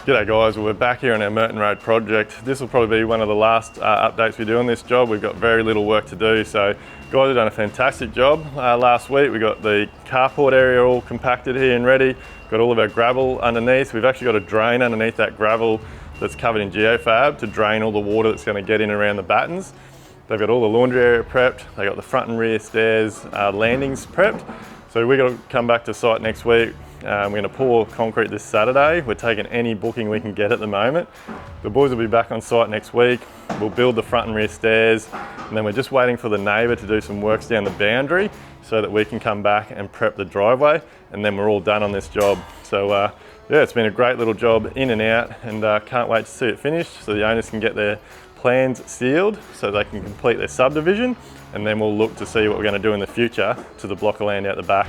G'day guys, we're back here on our Merton Road project. This will probably be one of the last updates we do on this job. We've got very little work to do, so guys have done a fantastic job. Last week we got the carport area all compacted here and ready, got all of our gravel underneath. We've actually got a drain underneath that gravel that's covered in geofab to drain all the water that's going to get in around the battens. They've got all the laundry area prepped, they got the front and rear stairs landings prepped. So we're going to come back to site next week. We're going to pour concrete this Saturday. We're taking any booking we can get at the moment. The boys will be back on site next week. We'll build the front and rear stairs, and then we're just waiting for the neighbour to do some works down the boundary so that we can come back and prep the driveway, and then we're all done on this job. So yeah, it's been a great little job in and out, and can't wait to see it finished so the owners can get their plans sealed so they can complete their subdivision, and then we'll look to see what we're going to do in the future to the block of land out the back.